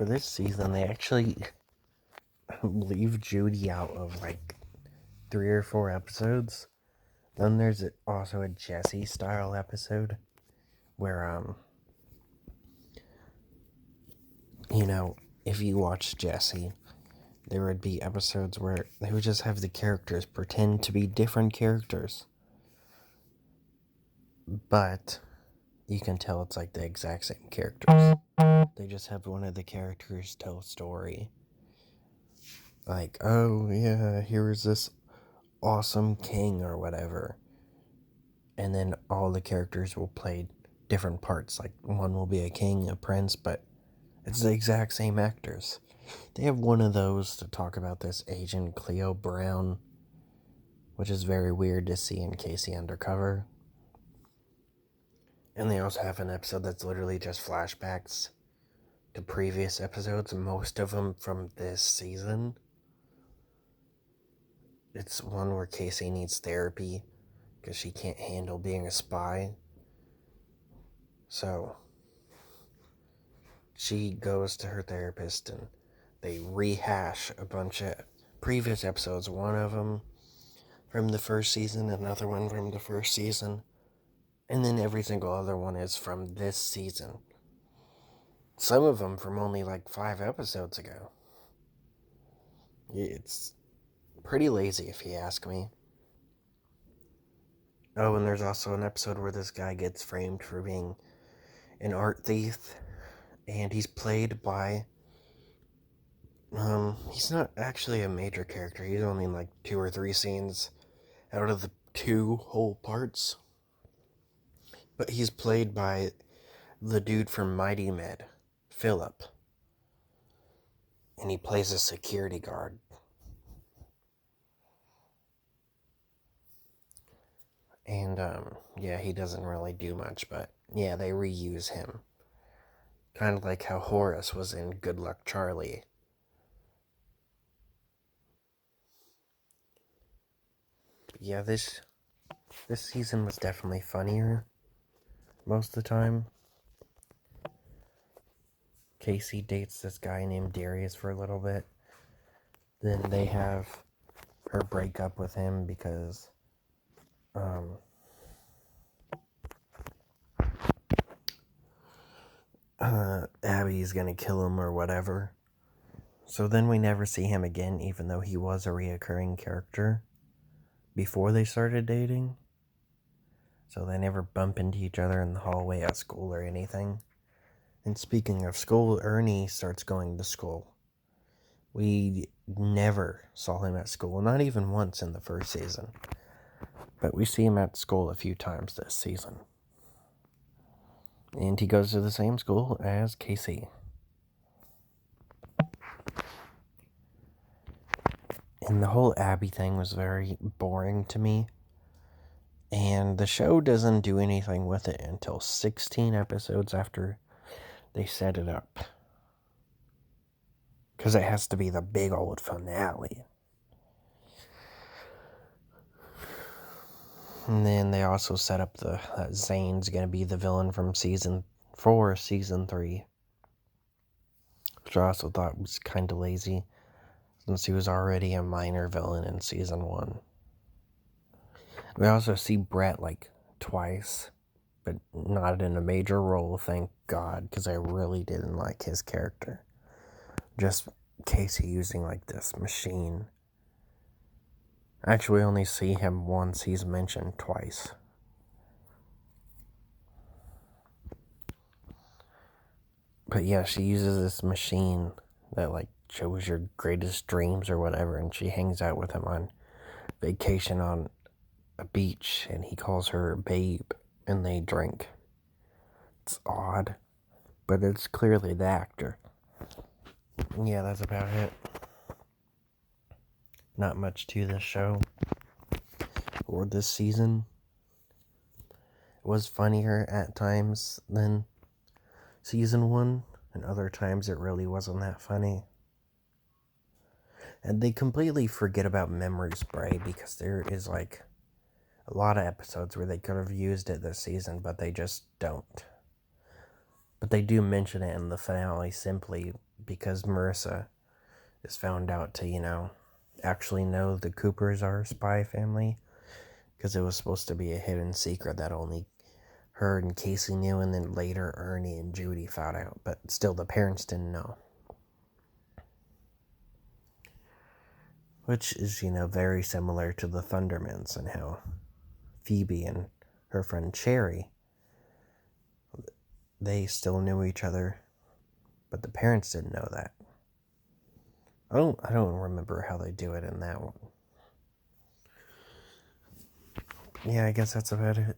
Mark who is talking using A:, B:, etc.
A: for this season, they actually leave Judy out of like 3 or 4 episodes. Then there's also a Jesse style episode where, if you watch Jesse, there would be episodes where they would just have the characters pretend to be different characters. But you can tell it's like the exact same characters. They just have one of the characters tell a story. Like, oh yeah, here's this awesome king or whatever. And then all the characters will play different parts. Like, one will be a king, a prince, but it's the exact same actors. They have one of those to talk about this Agent Cleo Brown, which is very weird to see in Casey Undercover. And they also have an episode that's literally just flashbacks to previous episodes, most of them from this season. It's one where Casey needs therapy because she can't handle being a spy. So she goes to her therapist and they rehash a bunch of previous episodes. One of them from the first season, another one from the first season, and then every single other one is from this season. Some of them from only like 5 episodes ago. It's pretty lazy if you ask me. Oh, and there's also an episode where this guy gets framed for being an art thief, and he's played by, he's not actually a major character. He's only in like 2 or 3 scenes out of the 2 whole parts. But he's played by the dude from Mighty Med, Philip. And he plays a security guard. And, yeah, he doesn't really do much, but, yeah, they reuse him. Kind of like how Horace was in Good Luck Charlie. But yeah, this season was definitely funnier most of the time. Casey dates this guy named Darius for a little bit. Then they have her break up with him because, Abby's gonna kill him or whatever. So then we never see him again, even though he was a reoccurring character before they started dating. So they never bump into each other in the hallway at school or anything. And speaking of school, Ernie starts going to school. We never saw him at school, not even once in the first season. But we see him at school a few times this season. And he goes to the same school as Casey. And the whole Abby thing was very boring to me. And the show doesn't do anything with it until 16 episodes after they set it up. Because it has to be the big old finale. And then they also set up that Zane's going to be the villain from season 4, season 3. Which I also thought was kind of lazy, since he was already a minor villain in season 1. We also see Brett like twice, but not in a major role, thank God, because I really didn't like his character. Just Casey using like this machine. Actually, we only see him once. He's mentioned twice. But yeah, she uses this machine that like shows your greatest dreams or whatever, and she hangs out with him on vacation on a beach, and he calls her babe, and they drink. It's odd, but it's clearly the actor. Yeah, that's about it. Not much to this show or this season. It was funnier at times than season 1, and other times it really wasn't that funny. And they completely forget about memory spray because there is like a lot of episodes where they could have used it this season, but they just don't. But they do mention it in the finale simply because Marissa is found out to, actually know the Coopers are a spy family. Because it was supposed to be a hidden secret that only her and Casey knew, and then later Ernie and Judy found out. But still, the parents didn't know. Which is, very similar to the Thundermans and how Phoebe and her friend Cherry, they still knew each other, but the parents didn't know that. I don't remember how they do it in that one. Yeah, I guess that's about it.